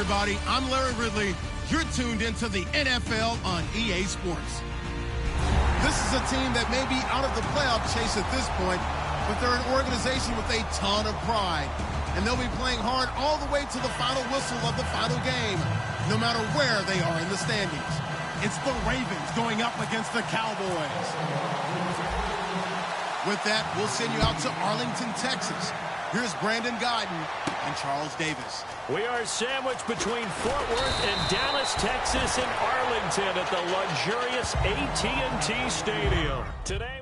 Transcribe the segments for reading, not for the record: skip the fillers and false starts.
everybody. I'm Larry Ridley. You're tuned into the NFL on EA Sports. This is a team that may be out of the playoff chase at this point, but they're an organization with a ton of pride. And they'll be playing hard all the way to the final whistle of the final game, no matter where they are in the standings. It's the Ravens going up against the Cowboys. With that, we'll send you out to Arlington, Texas. Here's Brandon Guyton and Charles Davis. We are sandwiched between Fort Worth and Dallas, Texas, and Arlington at the luxurious AT&T Stadium. Today,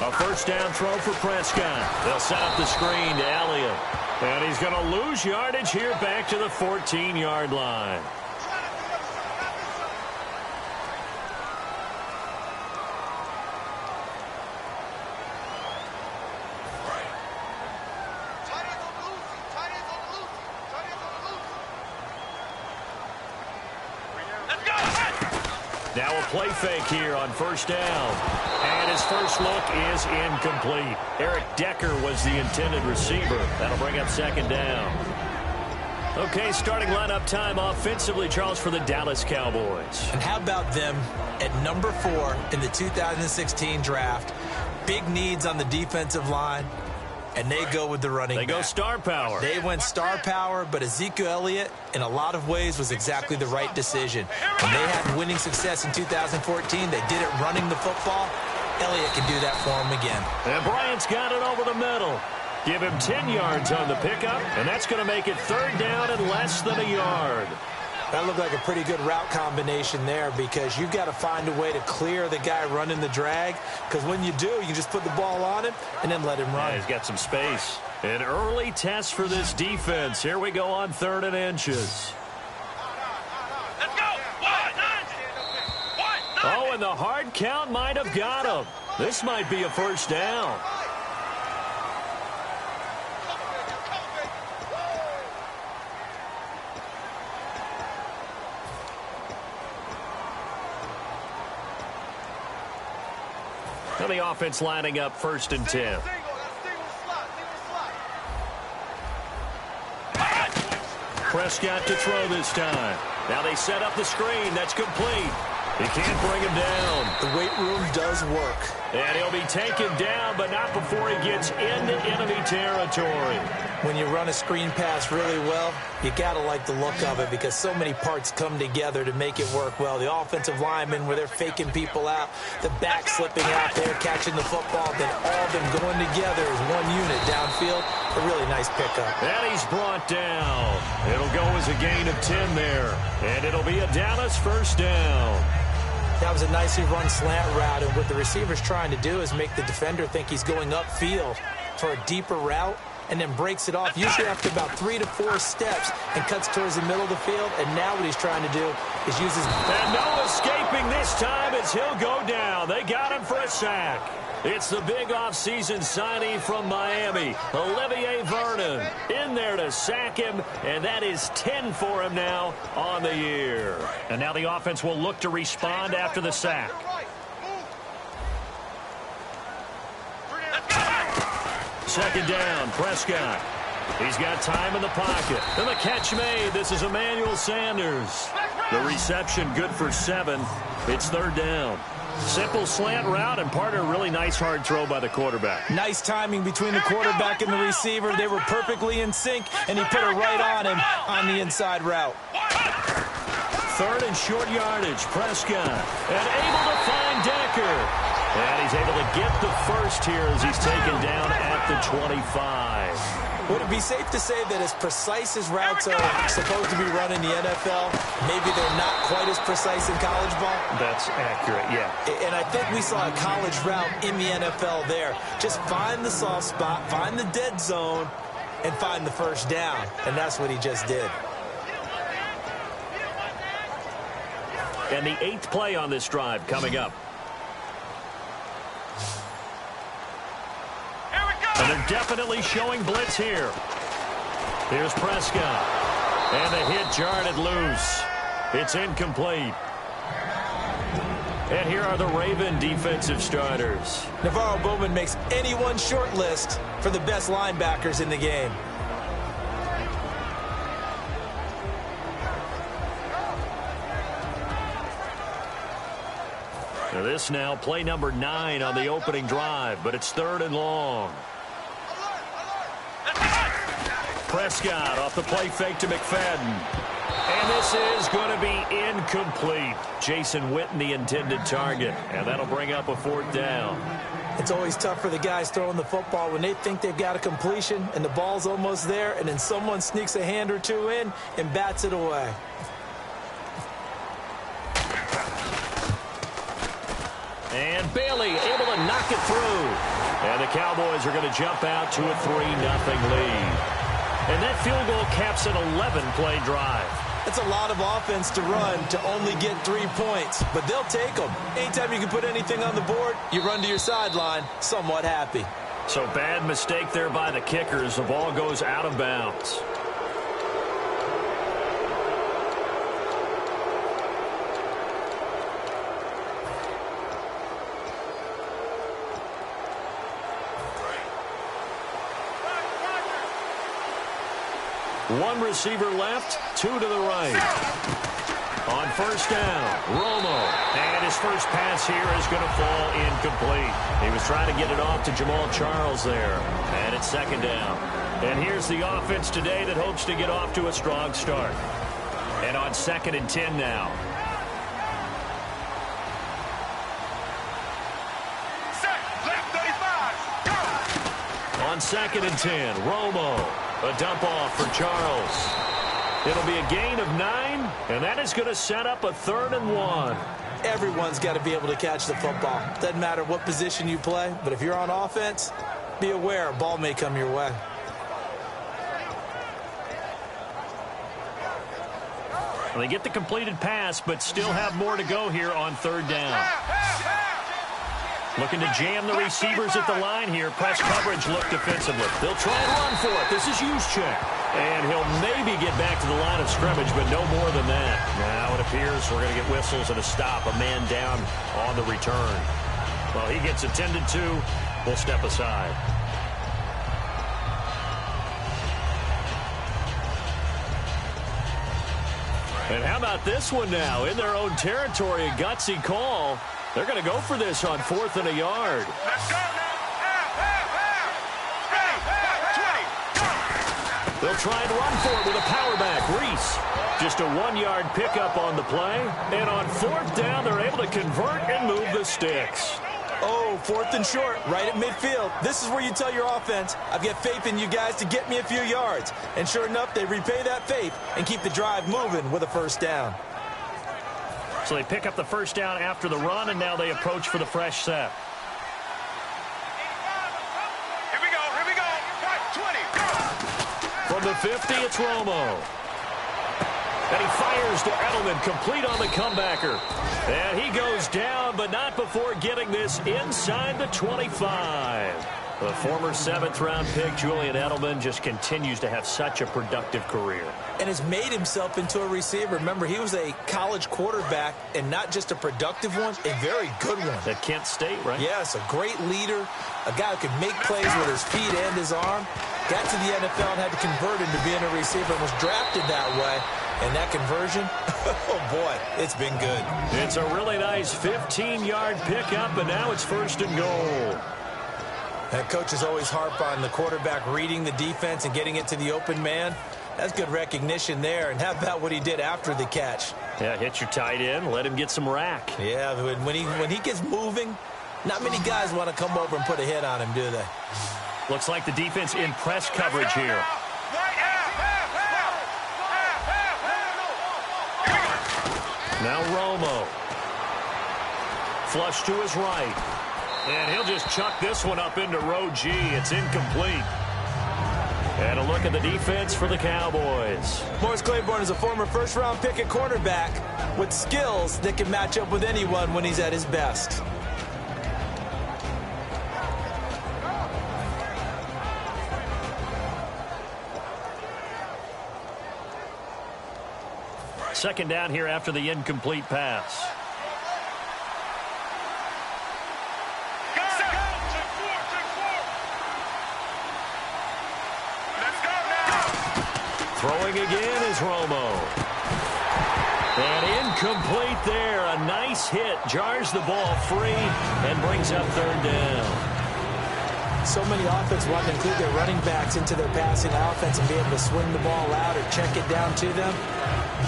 a first down throw for Prescott. They'll set up the screen to Elliott. And he's going to lose yardage here back to the 14-yard line. Now a play fake here on first down. And his first look is incomplete. Eric Decker was the intended receiver. That'll bring up second down. Okay, starting lineup time offensively, Charles, for the Dallas Cowboys. And how about them at number 4 in the 2016 draft? Big needs on the defensive line. And they go with the running back. They go star power. They went star power, but Ezekiel Elliott, in a lot of ways, was exactly the right decision. When they had winning success in 2014, they did it running the football. Elliott can do that for him again. And Bryant's got it over the middle. Give him 10 yards on the pickup, and that's going to make it third down and less than a yard. That looked like a pretty good route combination there because you've got to find a way to clear the guy running the drag, because when you do, you just put the ball on him and then let him run. Yeah, he's got some space. An early test for this defense. Here we go on 3rd and inches. Let's go! Oh, and the hard count might have got him. This might be a first down. And the offense lining up 1st and 10. Prescott to throw this time. Now they set up the screen. That's complete. He can't bring him down. The weight room does work. And he'll be taken down, but not before he gets into enemy territory. When you run a screen pass really well, you got to like the look of it because so many parts come together to make it work well. The offensive linemen, where they're faking people out, the back slipping out there, catching the football, then all of them going together as one unit downfield. A really nice pickup. And he's brought down. It'll go as a gain of 10 there. And it'll be a Dallas first down. That was a nicely run slant route, and what the receiver's trying to do is make the defender think he's going upfield for a deeper route, and then breaks it off, usually after about 3 to 4 steps, and cuts towards the middle of the field. And now what he's trying to do is use his... And no escaping this time as he'll go down. They got him for a sack. It's the big offseason signing from Miami, Olivier Vernon, in there to sack him, and that is 10 for him now on the year. And now the offense will look to respond after the sack. Second down, Prescott. He's got time in the pocket. And the catch made. This is Emmanuel Sanders. The reception good for 7. It's third down. Simple slant route, and part of a really nice hard throw by the quarterback. Nice timing between the quarterback and the receiver. They were perfectly in sync, and he put it right on him on the inside route. third and short yardage. Prescott, and able to find Decker. And he's able to get the first here as he's taken down at the 25. Would it be safe to say that as precise as routes are supposed to be run in the NFL, maybe they're not quite as precise in college ball? That's accurate, yeah. And I think we saw a college route in the NFL there. Just find the soft spot, find the dead zone, and find the first down. And that's what he just did. And the 8th play on this drive coming up. And they're definitely showing blitz here. Here's Prescott. And the hit jarred loose. It's incomplete. And here are the Raven defensive starters. Navarro Bowman makes anyone short list for the best linebackers in the game. Now this now play number 9 on the opening drive, but it's 3rd and long. Prescott off the play fake to McFadden. And this is going to be incomplete. Jason Witten, the intended target. And that'll bring up a 4th down. It's always tough for the guys throwing the football when they think they've got a completion and the ball's almost there, and then someone sneaks a hand or two in and bats it away. And Bailey able to knock it through. And the Cowboys are going to jump out to a 3-0 lead. And that field goal caps an 11-play drive. It's a lot of offense to run to only get 3 points, but they'll take them. Anytime you can put anything on the board, you run to your sideline somewhat happy. So bad mistake there by the kickers. The ball goes out of bounds. One receiver left, 2 to the right. On first down, Romo. And his first pass here is going to fall incomplete. He was trying to get it off to Jamal Charles there. And it's 2nd down. And here's the offense today that hopes to get off to a strong start. And on 2nd and 10 now. On 2nd and 10, Romo. A dump off for Charles. It'll be a gain of 9, and that is going to set up a 3rd and 1. Everyone's got to be able to catch the football. Doesn't matter what position you play, but if you're on offense, be aware a ball may come your way. Well, they get the completed pass, but still have more to go here on 3rd down. Looking to jam the receivers at the line here. Press coverage look defensively. They'll try and run for it. This is Juszczyk. And he'll maybe get back to the line of scrimmage, but no more than that. Now it appears we're going to get whistles and a stop. A man down on the return. Well, he gets attended to. We'll step aside. And how about this one now? In their own territory, a gutsy call. They're going to go for this on 4th and a yard. Let's go now. They'll try and run for it with a power back. Reese, just a 1-yard pickup on the play. And on 4th down, they're able to convert and move the sticks. Oh, 4th and short, right at midfield. This is where you tell your offense, I've got faith in you guys to get me a few yards. And sure enough, they repay that faith and keep the drive moving with a 1st down. So they pick up the 1st down after the run, and now they approach for the fresh set. Here we go. 20. From the 50, it's Romo. And he fires to Edelman, complete on the comebacker. And he goes down, but not before getting this inside the 25. The former 7th-round pick, Julian Edelman, just continues to have such a productive career. And has made himself into a receiver. Remember, he was a college quarterback, and not just a productive one, a very good one. At Kent State, right? Yes, a great leader, a guy who could make plays with his feet and his arm. Got to the NFL and had to convert into being a receiver and was drafted that way. And that conversion, oh boy, it's been good. It's a really nice 15-yard pickup, and now it's 1st and goal. That coaches always harp on the quarterback reading the defense and getting it to the open man. That's good recognition there. And how about what he did after the catch? Yeah, hit your tight end, let him get some rack. Yeah, when he gets moving, not many guys want to come over and put a hit on him, do they? Looks like the defense in press coverage here. Now Romo. Flush to his right. And he'll just chuck this one up into row G. It's incomplete. And a look at the defense for the Cowboys. Morris Claiborne is a former first-round pick at quarterback with skills that can match up with anyone when he's at his best. Second down here after the incomplete pass. Throwing again is Romo. And incomplete there. A nice hit. Jars the ball free and brings up third down. So many offenses want to include their running backs into their passing offense and be able to swing the ball out or check it down to them.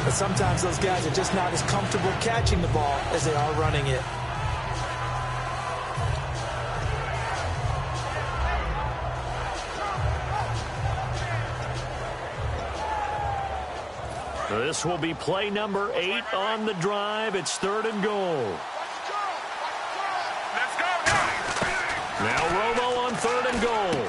But sometimes those guys are just not as comfortable catching the ball as they are running it. This will be play number 8 on the drive. It's third and goal. Now Romo on third and goal.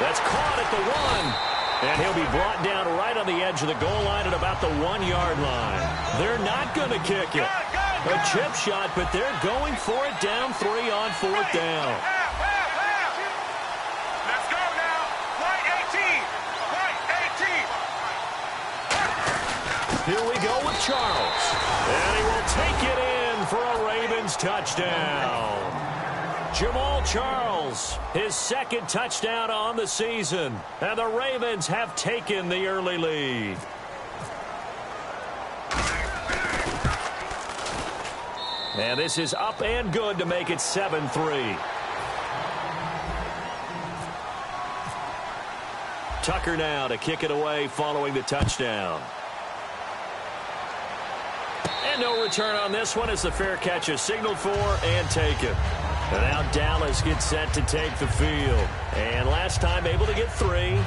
That's caught at the 1. And he'll be brought down right on the edge of the goal line at about the 1-yard line. They're not going to kick it. A chip shot, but they're going for it down 3 on fourth down. Let's go now. Right 18. Right 18. Here we go with Charles. And he will take it in for a Ravens touchdown. Jamal Charles, his second touchdown on the season. And the Ravens have taken the early lead. And this is up and good to make it 7-3. Tucker now to kick it away following the touchdown. And no return on this one as the fair catch is signaled for and taken. And now Dallas gets set to take the field. And last time able to get 3.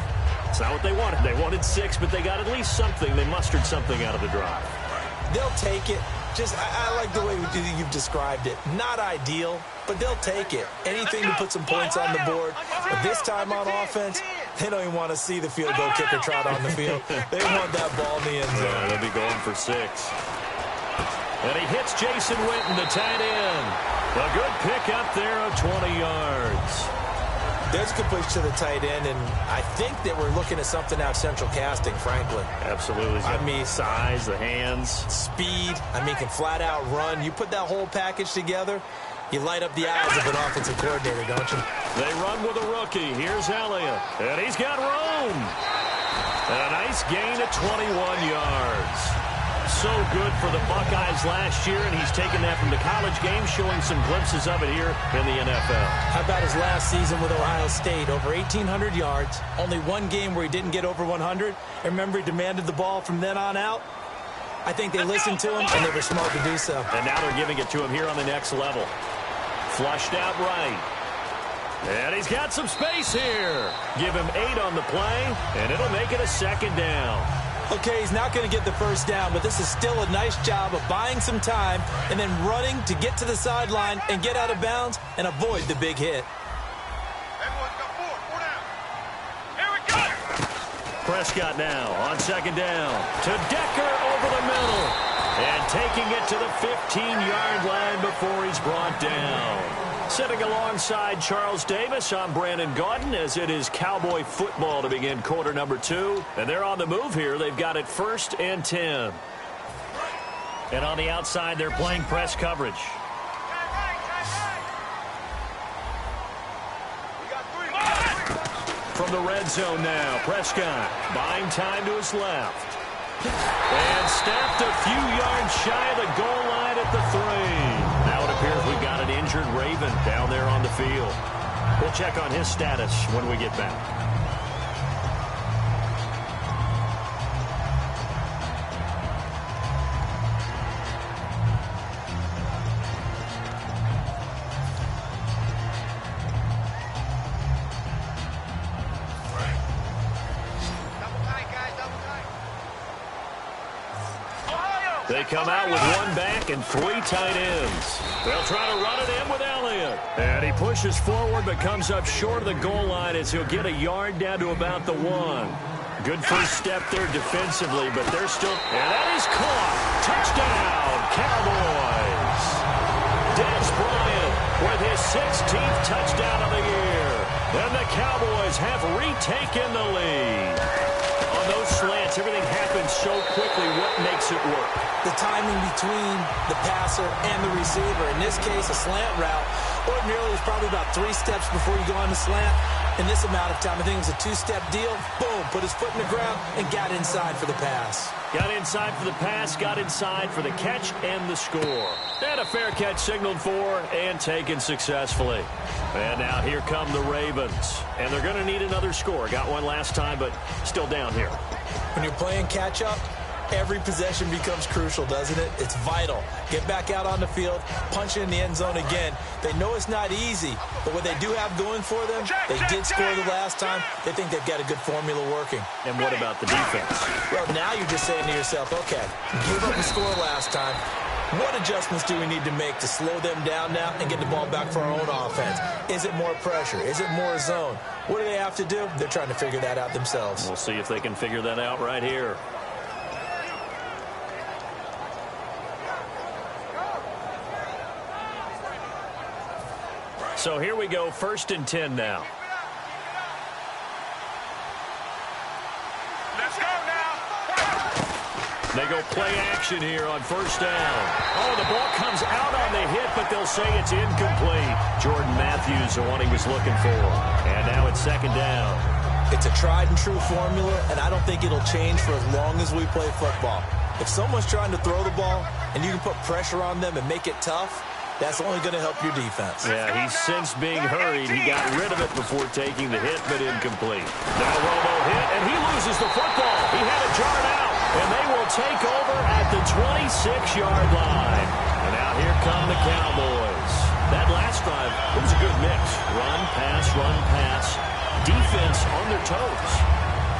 It's not what they wanted. They wanted 6, but they got at least something. They mustered something out of the drive. They'll take it. I like the way you've described it. Not ideal, but they'll take it. Anything to put some points on the board. But this time on offense, they don't even want to see the field goal kicker trot on the field. They want that ball in the end zone. Yeah, they'll be going for 6. And he hits Jason Witten, the tight end. A good pick up there of 20 yards. There's a completion to the tight end, and I think that we're looking at something out of central casting, frankly. Absolutely. I mean, size, the hands. Speed. I mean, can flat out run. You put that whole package together, you light up the eyes of an offensive coordinator, don't you? They run with a rookie. Here's Elliott. And he's got room. And a nice gain of 21 yards. So good for the Buckeyes last year, and he's taken that from the college game, showing some glimpses of it here in the NFL. How about his last season with Ohio State? Over 1,800 yards, only one game where he didn't get over 100. And remember, he demanded the ball from then on out. I think they listened to him, and they were smart to do so. And now they're giving it to him here on the next level. Flushed out right. And he's got some space here. Give him 8 on the play, and it'll make it a second down. Okay, he's not going to get the first down, but this is still a nice job of buying some time and then running to get to the sideline and get out of bounds and avoid the big hit. Everyone's got 4 down. Here we go. Prescott now on second down to Decker over the middle. And taking it to the 15-yard line before he's brought down. Sitting alongside Charles Davis, I'm Brandon Gaudin, as it is Cowboy football to begin quarter number 2. And they're on the move here. They've got it 1st and 10. And on the outside, they're playing press coverage. From the red zone now, Prescott buying time to his left. And snapped a few yards shy of the goal line at the 3. Now it appears we've got an injured Raven down there on the field. We'll check on his status when we get back. They come out with one back and three tight ends. They'll try to run it in with Elliott. And he pushes forward but comes up short of the goal line as he'll get a yard down to about the 1. Good first step there defensively, but they're still... And that is caught. Touchdown, Cowboys. Des Bryant with his 16th touchdown of the year. And the Cowboys have retaken the lead. On those slants, everything happens so quickly. What makes it work? The timing between the passer and the receiver. In this case, a slant route. Ordinarily, it's probably about 3 steps before you go on the slant. In this amount of time, I think it was a 2-step deal. Boom, put his foot in the ground and got inside for the pass. Got inside for the pass, got inside for the catch and the score. And a fair catch signaled for and taken successfully. And now here come the Ravens. And they're going to need another score. Got one last time, but still down here. When you're playing catch-up, every possession becomes crucial, doesn't it? It's vital. Get back out on the field, punch it in the end zone again. They know it's not easy, but what they do have going for them, they did score the last time. They think they've got a good formula working. And what about the defense? Well, now you're just saying to yourself, okay, give up the score last time. What adjustments do we need to make to slow them down now and get the ball back for our own offense? Is it more pressure? Is it more zone? What do they have to do? They're trying to figure that out themselves. We'll see if they can figure that out right here. So here we go, 1st and 10 now. Let's go now. They go play action here on 1st down. Oh, the ball comes out on the hit, but they'll say it's incomplete. Jordan Matthews, the one he was looking for. And now it's 2nd down. It's a tried and true formula, and I don't think it'll change for as long as we play football. If someone's trying to throw the ball and you can put pressure on them and make it tough, that's only going to help your defense. Yeah, he's since being hurried. He got rid of it before taking the hit, but incomplete. Now Romo hit, and he loses the football. He had it jarred out, and they will take over at the 26-yard line. And now here come the Cowboys. That last drive, it was a good mix. Run, pass, defense on their toes.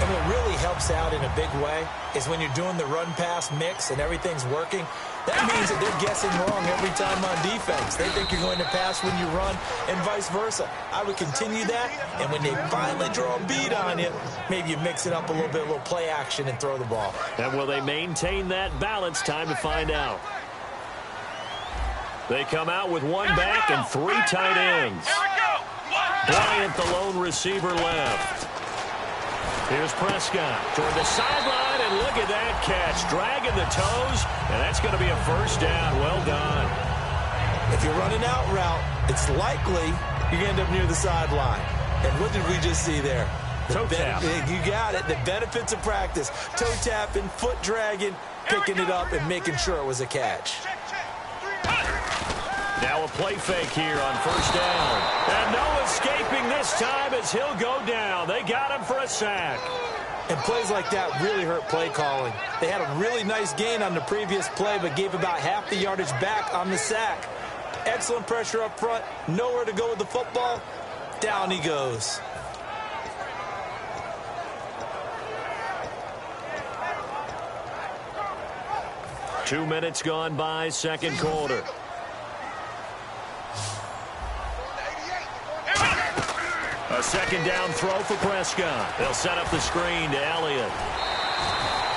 And what really helps out in a big way is when you're doing the run-pass mix and everything's working, that means that they're guessing wrong every time on defense. They think you're going to pass when you run and vice versa. I would continue that, and when they finally draw a beat on you, maybe you mix it up a little bit, a little play action, and throw the ball. And will they maintain that balance? Time to find out. They come out with one back and 3 tight ends. Bryant, the lone receiver, left. Here's Prescott toward the sideline, and look at that catch. Dragging the toes, and that's going to be a 1st down. Well done. If you're running out route, it's likely you're going to end up near the sideline. And what did we just see there? Toe tap. You got it. The benefits of practice. Toe tapping, foot dragging, picking it up, and making sure it was a catch. Now a play fake here on 1st down. And no escaping this time as he'll go down. They got him for a sack. And plays like that really hurt play calling. They had a really nice gain on the previous play, but gave about half the yardage back on the sack. Excellent pressure up front. Nowhere to go with the football. Down he goes. Two minutes gone by, 2nd quarter. A 2nd down throw for Prescott. They'll set up the screen to Elliott.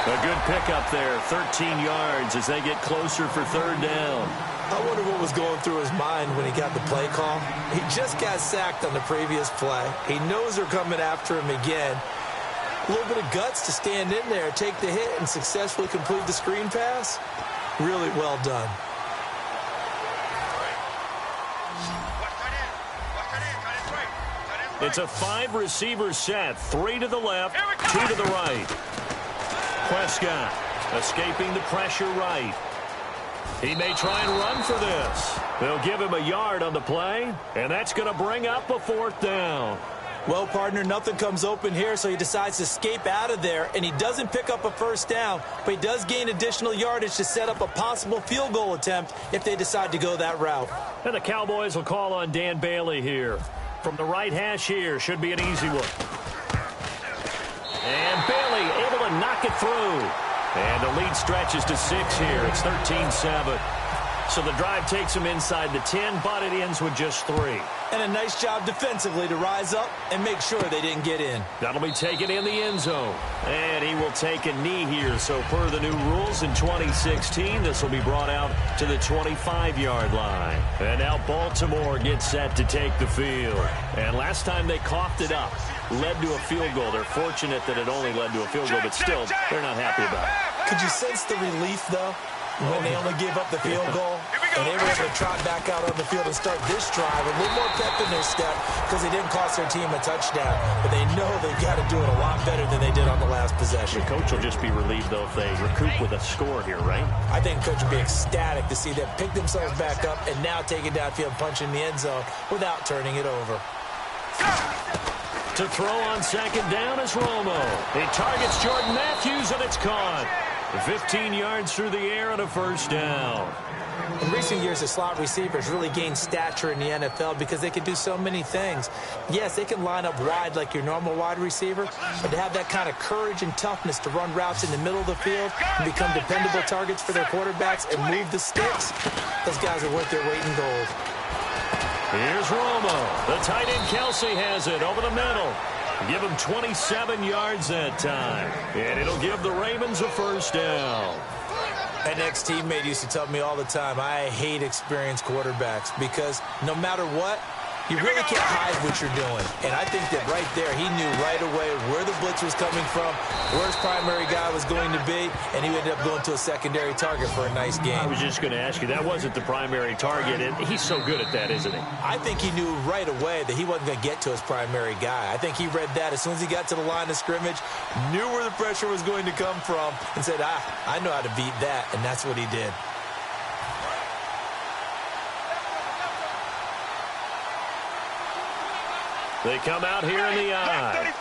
A good pickup there, 13 yards as they get closer for 3rd down. I wonder what was going through his mind when he got the play call. He just got sacked on the previous play. He knows they're coming after him again. A little bit of guts to stand in there, take the hit, and successfully complete the screen pass. Really well done. It's a 5-receiver set, 3 to the left, 2 to the right. Prescott escaping the pressure right. He may try and run for this. They'll give him a yard on the play, and that's going to bring up a 4th down. Well, partner, nothing comes open here, so he decides to escape out of there, and he doesn't pick up a 1st down, but he does gain additional yardage to set up a possible field goal attempt if they decide to go that route. And the Cowboys will call on Dan Bailey here. From the right hash here, should be an easy one. And Bailey able to knock it through. And the lead stretches to 6 here. It's 13-7. So the drive takes him inside the 10, but it ends with just 3. And a nice job defensively to rise up and make sure they didn't get in. That'll be taken in the end zone. And he will take a knee here. So per the new rules in 2016, this will be brought out to the 25-yard line. And now Baltimore gets set to take the field. And last time they coughed it up, led to a field goal. They're fortunate that it only led to a field goal, but still, they're not happy about it. Could you sense the relief, though, when they only gave up the field goal? And they were able to trot back out on the field and start this drive a little more pep in their step because they didn't cost their team a touchdown. But they know they've got to do it a lot better than they did on the last possession. The coach will just be relieved, though, if they recoup with a score here, right? I think the coach will be ecstatic to see them pick themselves back up and now take it downfield, punch in the end zone without turning it over. To throw on 2nd down is Romo. He targets Jordan Matthews, and it's caught. 15 yards through the air and a 1st down. In recent years, the slot receivers really gained stature in the NFL because they can do so many things. Yes, they can line up wide like your normal wide receiver, but to have that kind of courage and toughness to run routes in the middle of the field and become dependable targets for their quarterbacks and move the sticks, those guys are worth their weight in gold. Here's Romo. The tight end Kelsey has it over the middle. Give him 27 yards that time. And it'll give the Ravens a 1st down. An ex-teammate used to tell me all the time, I hate experienced quarterbacks because no matter what, you really can't hide what you're doing. And I think that right there, he knew right away where the blitz was coming from, where his primary guy was going to be, and he ended up going to a secondary target for a nice game. I was just going to ask you, that wasn't the primary target, and he's so good at that, isn't he? I think he knew right away that he wasn't going to get to his primary guy. I think he read that as soon as he got to the line of scrimmage, knew where the pressure was going to come from, and said, I know how to beat that, and that's what he did. They come out here in the eye.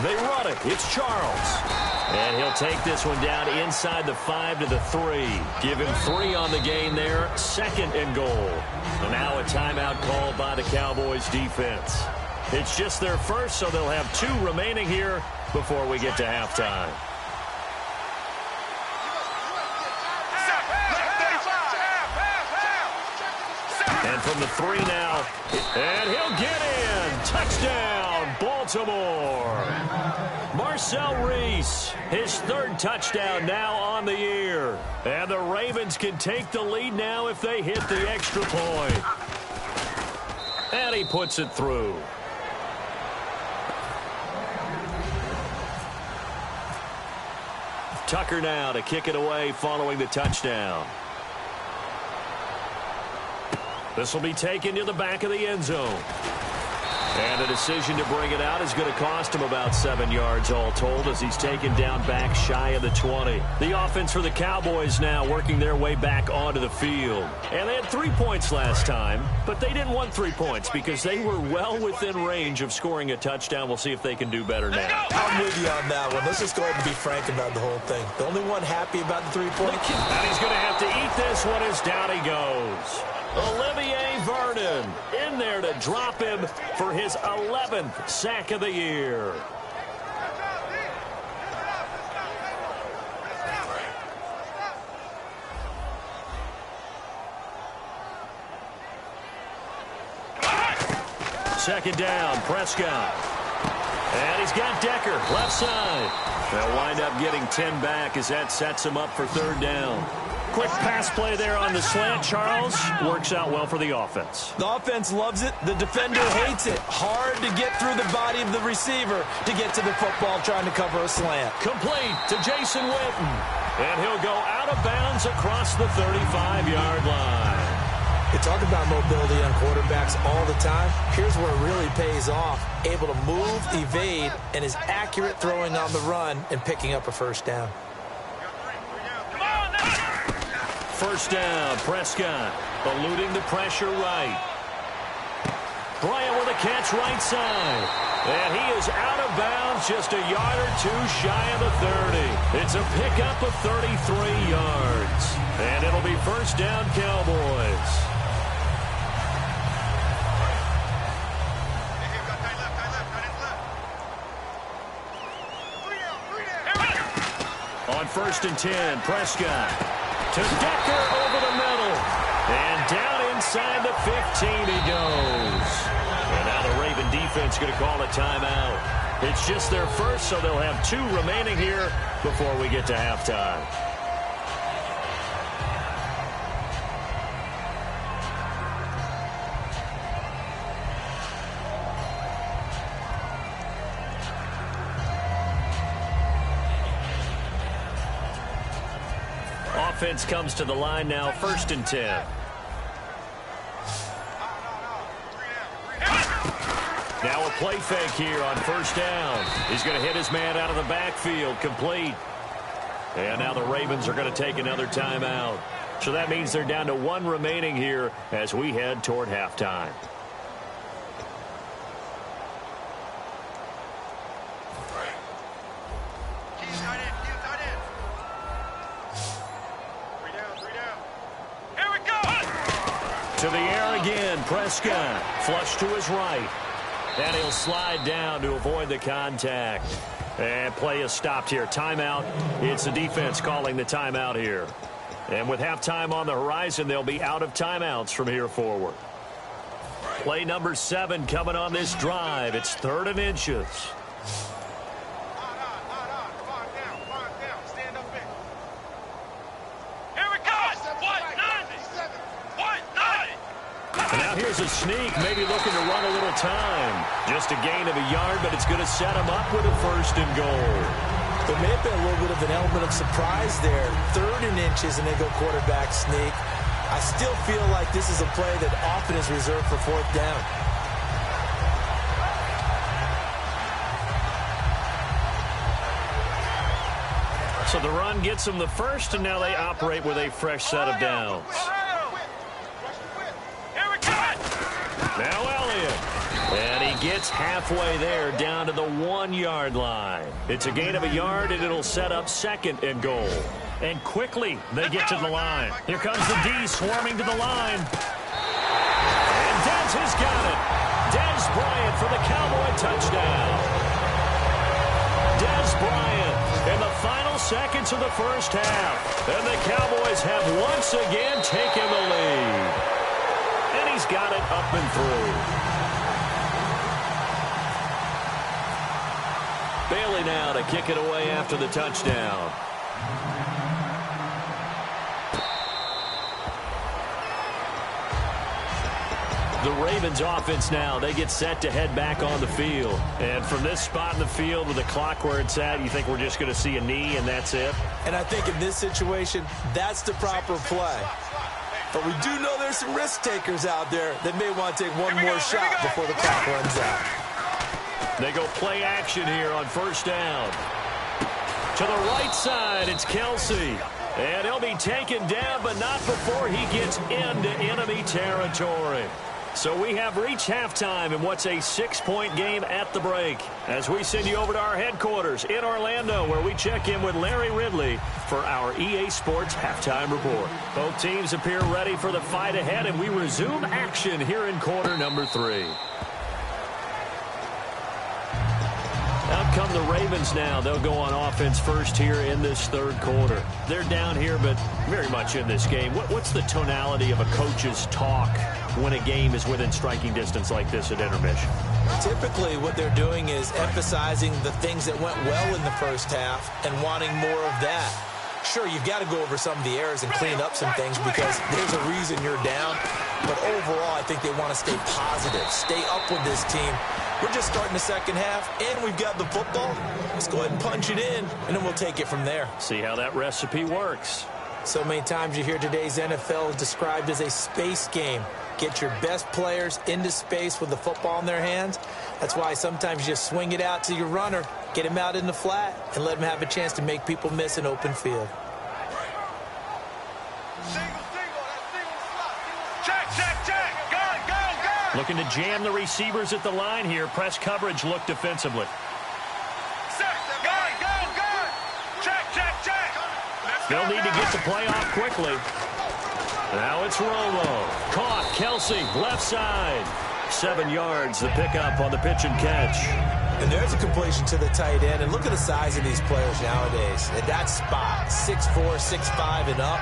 They run it. It's Charles. And he'll take this one down inside the 5 to the 3. Give him 3 on the gain there. 2nd and goal. And now a timeout called by the Cowboys defense. It's just their first, so they'll have 2 remaining here before we get to halftime. And from the 3 now, and he'll get in. Touchdown, Baltimore. Marcel Reese, his 3rd touchdown now on the year. And the Ravens can take the lead now if they hit the extra point. And he puts it through. Tucker now to kick it away following the touchdown. This will be taken to the back of the end zone. And the decision to bring it out is going to cost him about 7 yards all told as he's taken down back shy of the 20. The offense for the Cowboys now working their way back onto the field. And they had 3 points last time, but they didn't want 3 points because they were well within range of scoring a touchdown. We'll see if they can do better now. I'm with you on that one. Let's just go ahead and be frank about the whole thing. The only one happy about the 3 points. And he's going to have to eat this one as down he goes. Olivier Vernon in there to drop him for his 11th sack of the year. Second down, Prescott. And he's got Decker, left side. They'll wind up getting 10 back as that sets him up for 3rd down. Quick pass play there on the slant, Charles. Works out well for the offense. The offense loves it. The defender hates it. Hard to get through the body of the receiver to get to the football trying to cover a slant. Complete to Jason Witten. And he'll go out of bounds across the 35-yard line. You talk about mobility on quarterbacks all the time. Here's where it really pays off. Able to move, evade, and is accurate throwing on the run and picking up a 1st down. first down. Prescott eluding the pressure right. Bryant with a catch right side. And he is out of bounds, just a yard or two shy of the 30. It's a pickup of 33 yards. And it'll be first down, Cowboys. On first and 10, Prescott to Decker over the middle. And down inside the 15 he goes. And now the Raven defense going to call a timeout. It's just their first, so they'll have 2 remaining here before we get to halftime. Offense comes to the line now, first and 10. Now a play fake here on first down. He's going to hit his man out of the backfield, complete. And now the Ravens are going to take another timeout. So that means they're down to 1 remaining here as we head toward halftime. To the air again, Prescott. Flush to his right. And he'll slide down to avoid the contact. And play is stopped here. Timeout. It's the defense calling the timeout here. And with halftime on the horizon, they'll be out of timeouts from here forward. Play number 7 coming on this drive. It's 3rd and inches. Here's a sneak, maybe looking to run a little time. Just a gain of a yard, but it's going to set him up with a 1st and goal. There may have been a little bit of an element of surprise there. 3rd and inches, and they go quarterback sneak. I still feel like this is a play that often is reserved for 4th down. So the run gets them the 1st, and now they operate with a fresh set of downs. Now Elliott. And he gets halfway there down to the 1-yard line. It's a gain of a yard, and it'll set up 2nd and goal. And quickly they get to the line. Here comes the D swarming to the line. And Dez has got it. Dez Bryant for the Cowboy touchdown. Dez Bryant in the final seconds of the first half. And the Cowboys have once again taken the lead. And he's got it up and through. Bailey now to kick it away after the touchdown. The Ravens offense now, they get set to head back on the field. And from this spot in the field with the clock where it's at, you think we're just going to see a knee and that's it? And I think in this situation, that's the proper play. But we do know there's some risk takers out there that may want to take one more shot before the clock runs out. They go play action here on first down. To the right side, it's Kelsey. And he'll be taken down, but not before he gets into enemy territory. So we have reached halftime in what's a 6-point game at the break. As we send you over to our headquarters in Orlando, where we check in with Larry Ridley for our EA Sports Halftime Report. Both teams appear ready for the fight ahead, and we resume action here in quarter number 3. Out come the Ravens now. They'll go on offense first here in this 3rd quarter. They're down here, but very much in this game. What's the tonality of a coach's talk when a game is within striking distance like this at intermission? Typically, what they're doing is emphasizing the things that went well in the first half and wanting more of that. Sure, you've got to go over some of the errors and clean up some things because there's a reason you're down. But overall, I think they want to stay positive, stay up with this team. We're just starting the second half, and we've got the football. Let's go ahead and punch it in, and then we'll take it from there. See how that recipe works. So many times you hear today's NFL described as a space game. Get your best players into space with the football in their hands. That's why sometimes you just swing it out to your runner, get him out in the flat, and let him have a chance to make people miss an open field. Single. Looking to jam the receivers at the line here. Press coverage look defensively. They'll need to get the play off quickly. Now it's Romo. Caught. Kelsey, left side. 7 yards, the pickup on the pitch and catch. And there's a completion to the tight end. And look at the size of these players nowadays. At that spot, 6'4", 6'5", and up.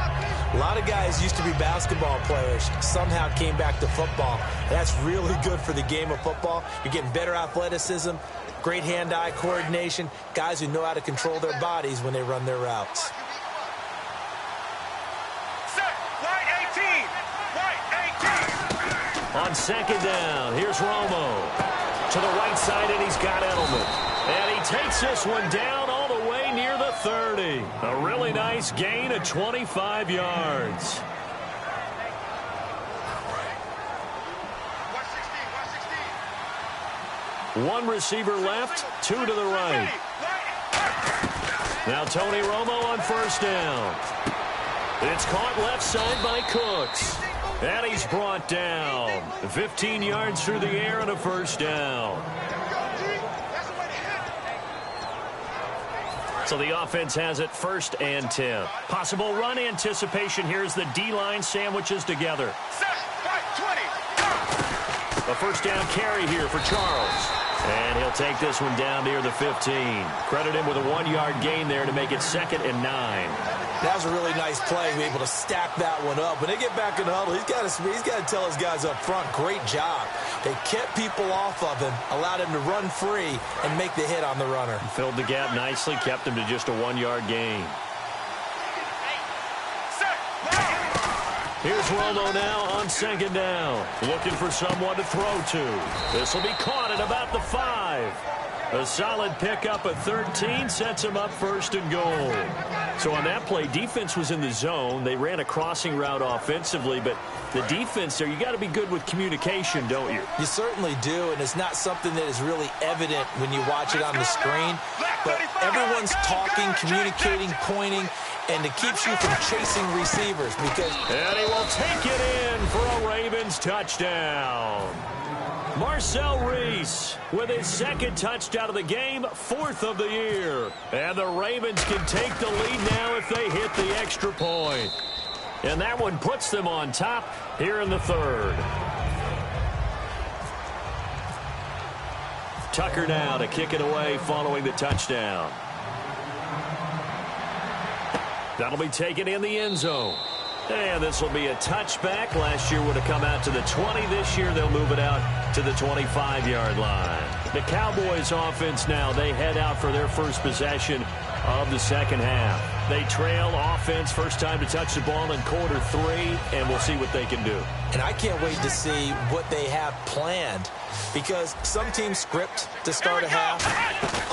A lot of guys used to be basketball players. Somehow came back to football. That's really good for the game of football. You're getting better athleticism, great hand-eye coordination, guys who know how to control their bodies when they run their routes. On second down, here's Romo. To the right side, and he's got Edelman. And he takes this one down all the way near the 30. A really nice gain of 25 yards. One receiver left, 2 to the right. Now Tony Romo on first down. It's caught left side by Cooks. And he's brought down. 15 yards through the air and a first down. So the offense has it 1st and 10. Possible run anticipation. Here's the D-line sandwiches together. A first down carry here for Charles. And he'll take this one down near the 15. Credit him with a 1-yard gain there to make it 2nd and 9. That was a really nice play, be able to stack that one up. When they get back in the huddle, he's got to tell his guys up front, great job. They kept people off of him, allowed him to run free, and make the hit on the runner. Filled the gap nicely, kept him to just a 1-yard gain. Here's Romo now on second down. Looking for someone to throw to. This will be caught at about the 5. A solid pickup at 13 sets him up 1st and goal. So on that play, defense was in the zone. They ran a crossing route offensively, but the defense there, you got to be good with communication, don't you? You certainly do, and it's not something that is really evident when you watch it on the screen. But everyone's talking, communicating, pointing, and it keeps you from chasing receivers because... And he will take it in for a Ravens touchdown. Marcel Reese with his 2nd touchdown of the game, 4th of the year. And the Ravens can take the lead now if they hit the extra point. And that one puts them on top here in the 3rd. Tucker now to kick it away following the touchdown. That'll be taken in the end zone. And this will be a touchback. Last year would have come out to the 20. This year they'll move it out to the 25-yard line. The Cowboys offense now, they head out for their first possession of the second half. They trail offense, first time to touch the ball in quarter 3, and we'll see what they can do. And I can't wait to see what they have planned because some teams script to start a half.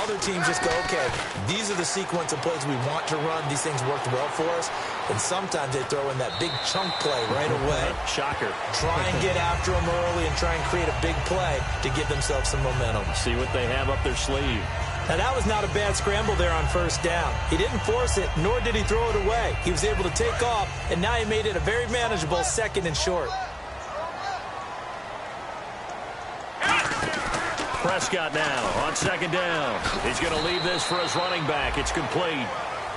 Other teams just go, okay, these are the sequence of plays we want to run. These things worked well for us. And sometimes they throw in that big chunk play right away. Shocker. Try and get after them early and try and create a big play to give themselves some momentum. See what they have up their sleeve. Now, that was not a bad scramble there on first down. He didn't force it, nor did he throw it away. He was able to take off, and now he made it a very manageable 2nd and short. Prescott now on second down. He's going to leave this for his running back. It's complete.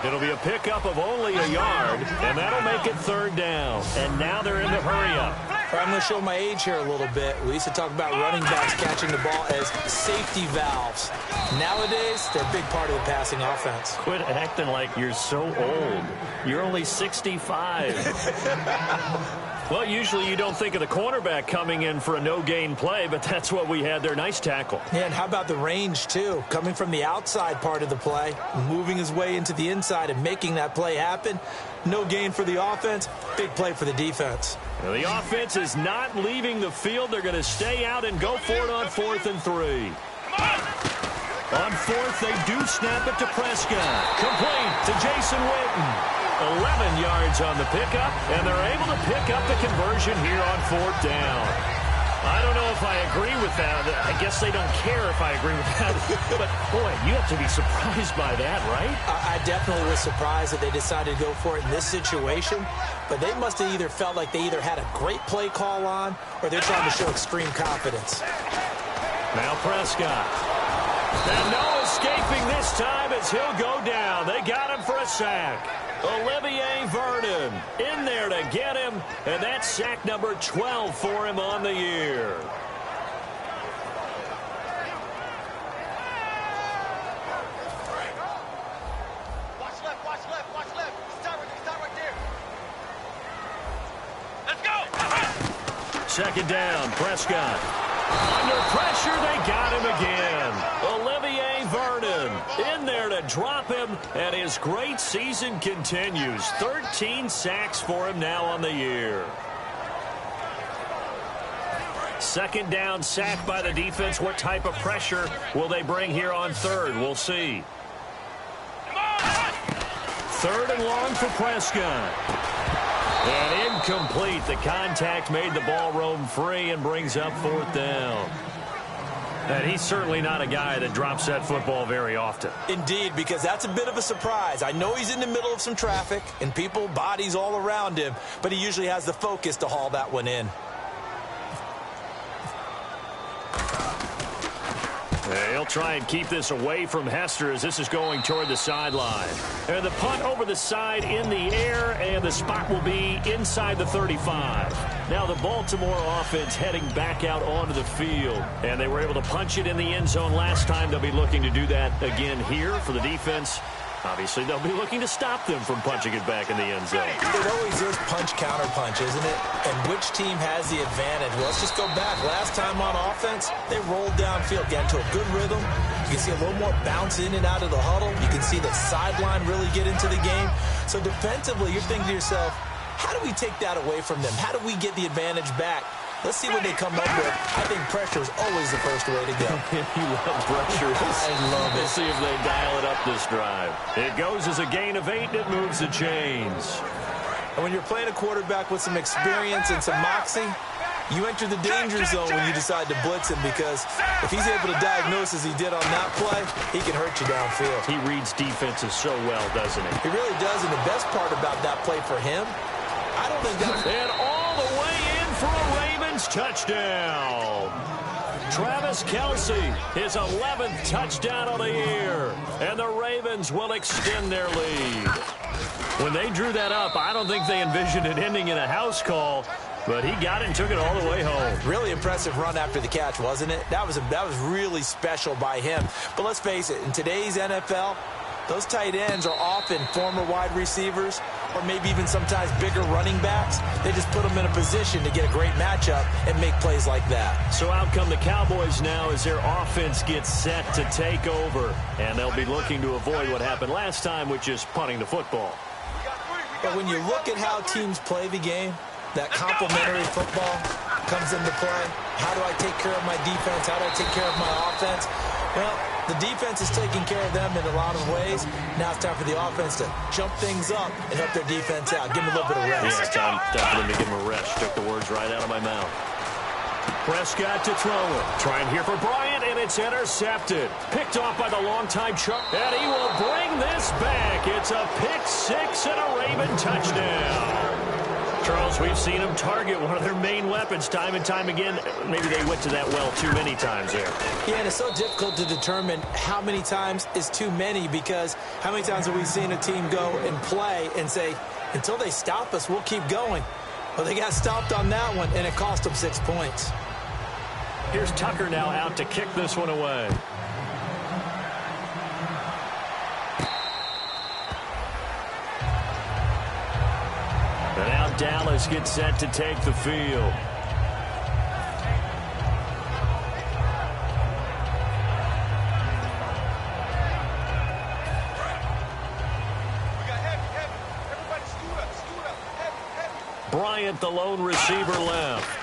It'll be a pickup of only a yard, and that'll make it 3rd down. And now they're in the hurry-up. I'm going to show my age here a little bit. We used to talk about running backs catching the ball as safety valves. Nowadays, they're a big part of the passing offense. Quit acting like you're so old. You're only 65. Well, usually you don't think of the cornerback coming in for a no-gain play, but that's what we had there. Nice tackle. Yeah, and how about the range, too? Coming from the outside part of the play, moving his way into the inside and making that play happen. No gain for the offense, big play for the defense. Well, the offense is not leaving the field. They're going to stay out and go for it on 4th and 3. On 4th, they do snap it to Prescott. Complete to Jason Witten. 11 yards on the pickup, and they're able to pick up the conversion here on 4th down. I don't know if I agree with that. I guess they don't care if I agree with that. But, boy, you have to be surprised by that, right? I definitely was surprised that they decided to go for it in this situation. But they must have either felt like they either had a great play call on or they're trying to show extreme confidence. Now Prescott. And no escaping this time as he'll go down. They got him for a sack. Olivier Vernon in there to get him, and that's sack number 12 for him on the year. Watch left, watch left, watch left. Start right there. Let's go. Second down, Prescott. Under pressure, they got him again. Olivier Vernon in there to drop him, and his great season continues. 13 sacks for him now on the year. Second down, sack by the defense. What type of pressure will they bring here on third? We'll see. Third and long for Prescott. And incomplete. The contact made the ball roam free and brings up fourth down. And he's certainly not a guy that drops that football very often. Indeed, because that's a bit of a surprise. I know he's in the middle of some traffic and people, bodies all around him, but he usually has the focus to haul that one in. They'll try and keep this away from Hester as this is going toward the sideline. And the punt over the side in the air, and the spot will be inside the 35. Now the Baltimore offense heading back out onto the field. And they were able to punch it in the end zone last time. They'll be looking to do that again here for the defense. Obviously, they'll be looking to stop them from punching it back in the end zone. It always is punch-counter-punch, isn't it? And which team has the advantage? Well, let's just go back. Last time on offense, they rolled downfield, got into a good rhythm. You can see a little more bounce in and out of the huddle. You can see the sideline really get into the game. So defensively, you're thinking to yourself, how do we take that away from them? How do we get the advantage back? Let's see what they come up with. I think pressure is always the first way to go. You love pressure. I love it. Let's see if they dial it up this drive. It goes as a gain of 8, and it moves the chains. And when you're playing a quarterback with some experience and some moxie, you enter the danger zone when you decide to blitz him, because if he's able to diagnose as he did on that play, he can hurt you downfield. He reads defenses so well, doesn't he? He really does, and the best part about that play for him, I don't think that... And all the way in for a Ravens touchdown. Travis Kelce, his 11th touchdown of the year. And the Ravens will extend their lead. When they drew that up, I don't think they envisioned it ending in a house call, but he got it and took it all the way home. Really impressive run after the catch, wasn't it? That was really special by him. But let's face it, in today's NFL, those tight ends are often former wide receivers or maybe even sometimes bigger running backs. They just put them in a position to get a great matchup and make plays like that. So out come the Cowboys now as their offense gets set to take over. And they'll be looking to avoid what happened last time, which is punting the football. But when you look at how teams play the game, that complementary football comes into play. How do I take care of my defense? How do I take care of my offense? Well, the defense is taking care of them in a lot of ways. Now it's time for the offense to jump things up and help their defense out. Give them a little bit of rest. Yeah, it's time for them to give them a rest. Took the words right out of my mouth. Prescott to throw it. Trying here for Bryant, and it's intercepted. Picked off by the longtime Chuck, and he will bring this back. It's a pick six and a Raven touchdown. Charles, we've seen them target one of their main weapons time and time again. Maybe they went to that well too many times there. Yeah, and it's so difficult to determine how many times is too many, because how many times have we seen a team go and play and say, until they stop us, we'll keep going. Well, they got stopped on that one, and it cost them 6 points. Here's Tucker now out to kick this one away. And now Dallas gets set to take the field. Bryant, the lone receiver, left.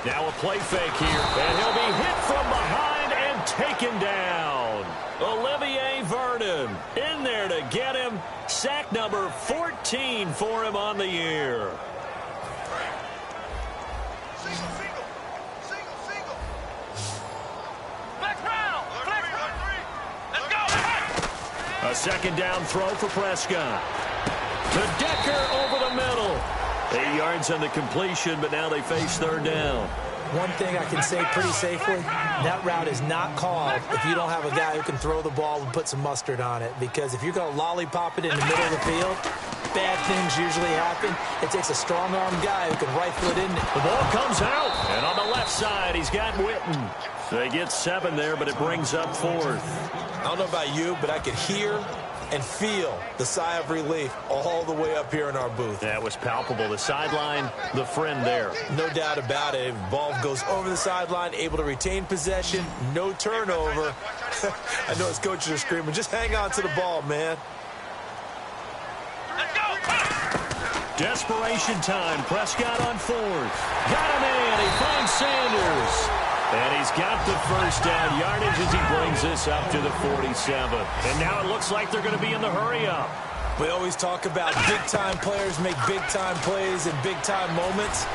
Now a play fake here, and he'll be hit from behind and taken down. Olivier Vernon in there to get him. Sack number 14 for him on the year. A second down throw for Prescott. To Decker over the middle. 8 yards on the completion, but now they face third down. One thing I can say pretty safely, that route is not called if you don't have a guy who can throw the ball and put some mustard on it. Because if you're going to lollipop it in the middle of the field, bad things usually happen. It takes a strong-armed guy who can rifle it in. The ball comes out, and on the left side, he's got Witten. They get 7 there, but it brings up 4th. I don't know about you, but I could hear and feel the sigh of relief all the way up here in our booth. That was palpable. The sideline, the friend there. No doubt about it. Ball goes over the sideline, able to retain possession, no turnover. I know his coaches are screaming, just hang on to the ball, man. Let's go. Desperation time. Prescott on 4th. Got him in. He finds Sanders. And he's got the first down yardage as he brings this up to the 47. And now it looks like they're going to be in the hurry-up. We always talk about big-time players make big-time plays in big-time moments.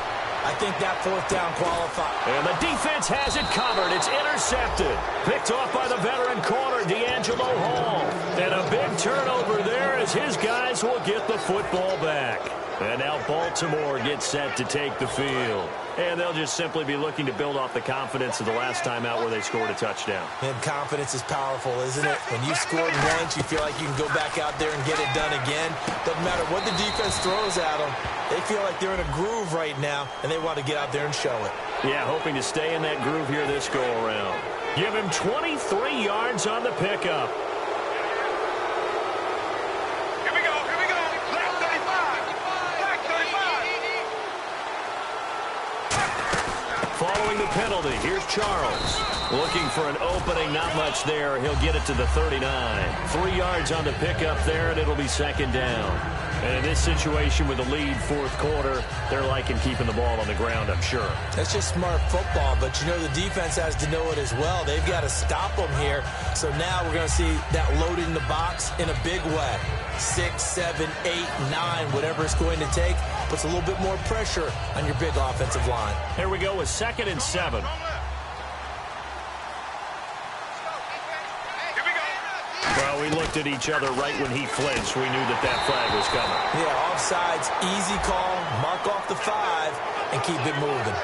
I think that 4th down qualifies. And the defense has it covered. It's intercepted. Picked off by the veteran corner, D'Angelo Hall. And a big turnover there as his guys will get the football back. And now Baltimore gets set to take the field. And they'll just simply be looking to build off the confidence of the last time out where they scored a touchdown. And confidence is powerful, isn't it? When you scored once, you feel like you can go back out there and get it done again. Doesn't matter what the defense throws at them. They feel like they're in a groove right now, and they want to get out there and show it. Yeah, hoping to stay in that groove here this go-around. Give him 23 yards on the pickup. Here we go. Black 35. Following the penalty, here's Charles. Looking for an opening, not much there. He'll get it to the 39. 3 yards on the pickup there, and it'll be second down. And in this situation with the lead 4th quarter, they're liking keeping the ball on the ground, I'm sure. That's just smart football, but you know the defense has to know it as well. They've got to stop them here. So now we're going to see that loaded in the box in a big way. 6, 7, 8, 9, whatever it's going to take, puts a little bit more pressure on your big offensive line. Here we go with 2nd and 7. Well, we looked at each other right when he flinched. We knew that flag was coming. Yeah, offsides, easy call, mark off the 5, and keep it moving.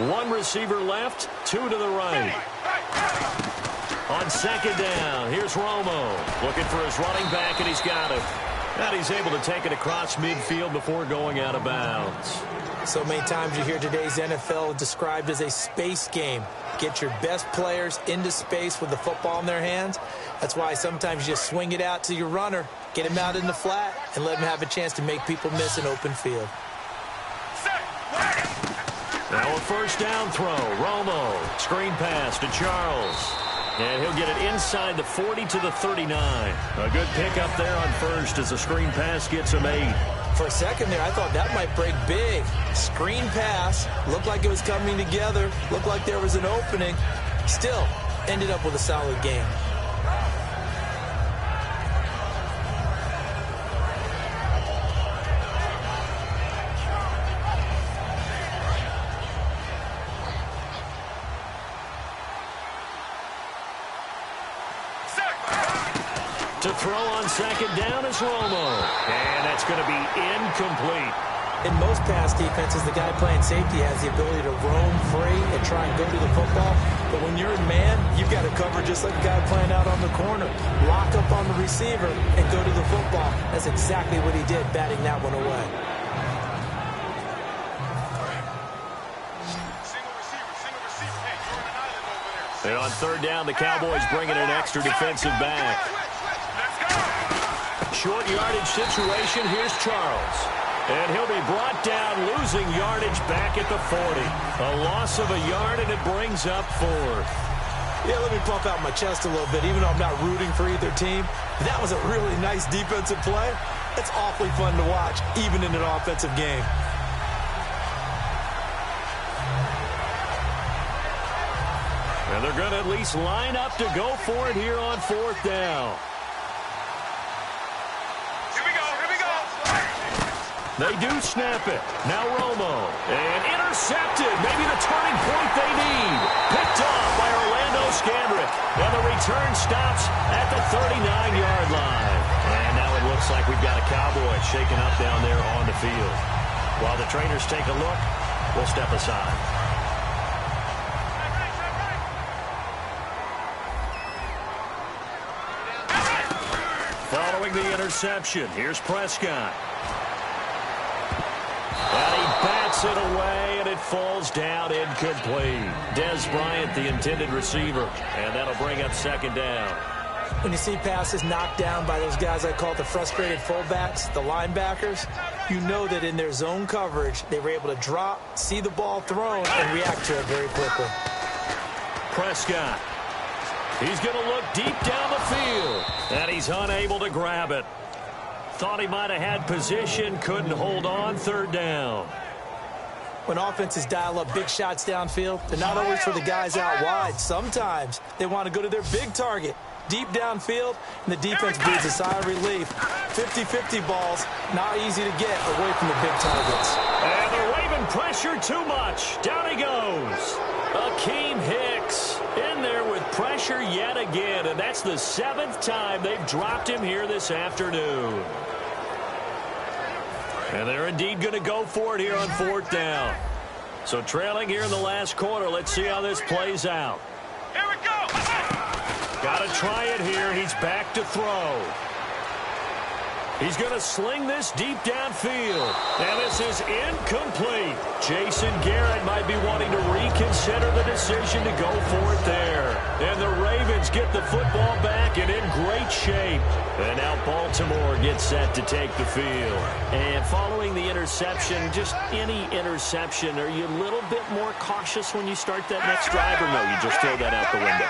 One receiver left, 2 to the right. On second down, here's Romo. Looking for his running back, and he's got it. And he's able to take it across midfield before going out of bounds. So many times you hear today's NFL described as a space game. Get your best players into space with the football in their hands. That's why sometimes you just swing it out to your runner, get him out in the flat, and let him have a chance to make people miss an open field. Now a first down throw. Romo, screen pass to Charles. And he'll get it inside the 40 to the 39. A good pickup there on first as the screen pass gets him 8. For a second there, I thought that might break big. Screen pass. Looked like it was coming together. Looked like there was an opening. Still, ended up with a solid game. To throw on second down is Romo. And that's going to be incomplete. In most pass defenses, the guy playing safety has the ability to roam free and try and go to the football. But when you're in man, you've got to cover just like the guy playing out on the corner. Lock up on the receiver and go to the football. That's exactly what he did, batting that one away. Single receiver. Hey, you're on an island over there. And on third down, the Cowboys bringing an extra defensive back. Short yardage situation. Here's Charles. And he'll be brought down, losing yardage back at the 40. A loss of a yard, and it brings up 4th. Yeah, let me pump out my chest a little bit, even though I'm not rooting for either team. That was a really nice defensive play. It's awfully fun to watch, even in an offensive game. And they're going to at least line up to go for it here on 4th down. They do snap it. Now Romo. And intercepted. Maybe the turning point they need. Picked off by Orlando Scandrick. And the return stops at the 39-yard line. And now it looks like we've got a Cowboy shaken up down there on the field. While the trainers take a look, we'll step aside. Following the interception, here's Prescott. And he bats it away, and it falls down incomplete. Des Bryant, the intended receiver, and that'll bring up second down. When you see passes knocked down by those guys I call the frustrated fullbacks, the linebackers, you know that in their zone coverage, they were able to drop, see the ball thrown, and react to it very quickly. Prescott. He's going to look deep down the field, and he's unable to grab it. Thought he might have had position, couldn't hold on, third down. When offenses dial up big shots downfield, they're not always for the guys out wide. Sometimes they want to go to their big target, deep downfield, and the defense breathes a sigh of relief. 50-50 balls, not easy to get away from the big targets. And they're waving pressure too much. Down he goes. Akeem Hicks in there with pressure yet again, and that's the 7th time they've dropped him here this afternoon. And they're indeed going to go for it here on 4th down. So trailing here in the last quarter, let's see how this plays out. Here we go. Got to try it here. He's back to throw. He's going to sling this deep downfield. And this is incomplete. Jason Garrett might be wanting to reconsider the decision to go for it there. And the Ravens get the football back and in great shape. And now Baltimore gets set to take the field. And following the interception, just any interception, are you a little bit more cautious when you start that next drive, or no, you just throw that out the window?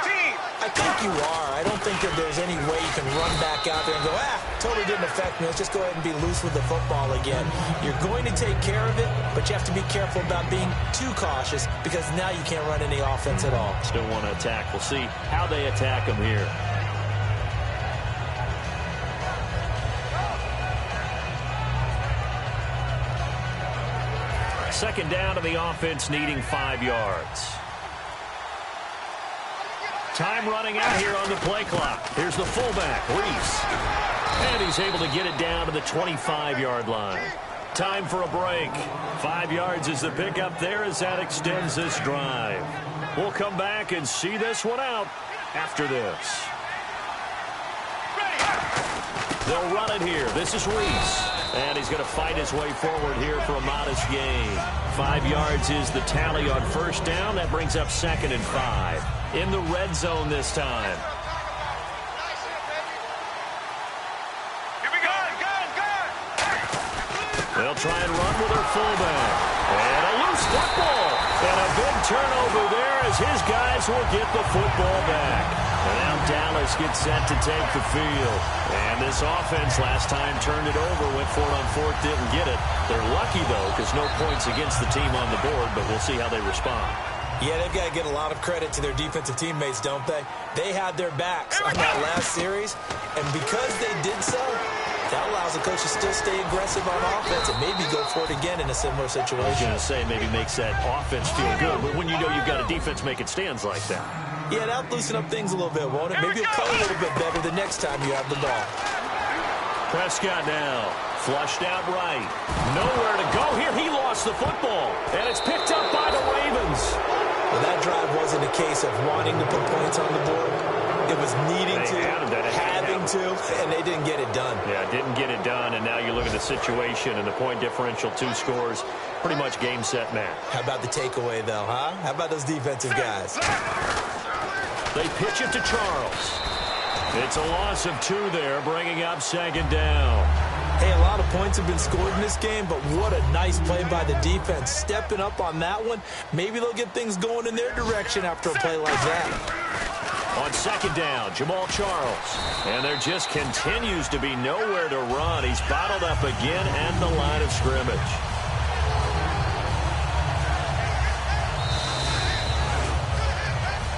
I think you are. I don't think that there's any way you can run back out there and go, totally didn't affect me. Let's just go ahead and be loose with the football again. You're going to take care of it, but you have to be careful about being too cautious because now you can't run any offense at all. Still want to attack. We'll see how they attack them here. Second down to the offense, needing 5 yards. Time running out here on the play clock. Here's the fullback, Reese. And he's able to get it down to the 25-yard line. Time for a break. 5 yards is the pickup there as that extends this drive. We'll come back and see this one out after this. They'll run it here. This is Reese. And he's going to fight his way forward here for a modest gain. 5 yards is the tally on first down. That brings up 2nd and 5. In the red zone this time. Here we go. They'll try and run with their fullback. And a loose football. And a big turnover there as his guys will get the football back. And now Dallas gets set to take the field. And this offense last time turned it over, went for it on 4th, didn't get it. They're lucky, though, because no points against the team on the board, but we'll see how they respond. Yeah, they've got to get a lot of credit to their defensive teammates, don't they? They had their backs on that last series, and because they did so, that allows the coach to still stay aggressive on offense and maybe go for it again in a similar situation. I was going to say maybe makes that offense feel good, but when you know you've got a defense making stands like that. Yeah, that'll loosen up things a little bit, won't it? Maybe you'll play a little bit better the next time you have the ball. Prescott now, flushed out right. Nowhere to go here. He lost the football, and it's picked up by the Ravens. Well, that drive wasn't a case of wanting to put points on the board. It was needing to, having to, and they didn't get it done. Yeah, didn't get it done, and now you look at the situation and the point differential, 2 scores, pretty much game, set, match. How about the takeaway, though, huh? How about those defensive guys? They pitch it to Charles. It's a loss of 2 there, bringing up 2nd down. Hey, a lot of points have been scored in this game, but what a nice play by the defense. Stepping up on that one, maybe they'll get things going in their direction after a play like that. On 2nd down, Jamal Charles. And there just continues to be nowhere to run. He's bottled up again at the line of scrimmage.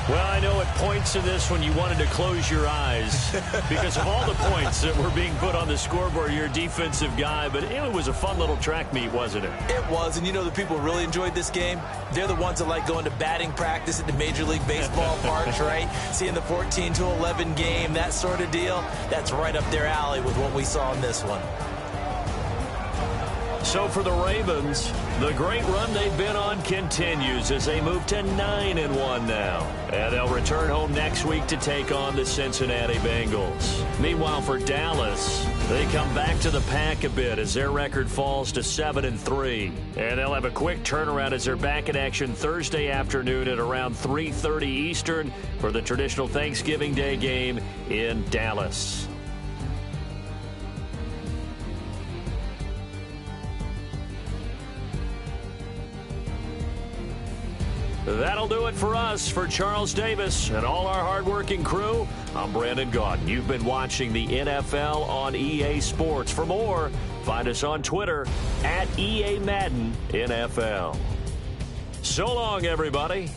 Well, I know at points in this when you wanted to close your eyes because of all the points that were being put on the scoreboard. You're a defensive guy, but it was a fun little track meet, wasn't it? It was, and you know the people who really enjoyed this game? They're the ones that like going to batting practice at the Major League Baseball parks, right? Seeing the 14-11 game, that sort of deal. That's right up their alley with what we saw in this one. So for the Ravens, the great run they've been on continues as they move to 9-1 now. And they'll return home next week to take on the Cincinnati Bengals. Meanwhile, for Dallas, they come back to the pack a bit as their record falls to 7-3. And they'll have a quick turnaround as they're back in action Thursday afternoon at around 3:30 Eastern for the traditional Thanksgiving Day game in Dallas. That'll do it for us. For Charles Davis and all our hardworking crew, I'm Brandon Gaudin. You've been watching the NFL on EA Sports. For more, find us on Twitter @EA Madden NFL. So long, everybody.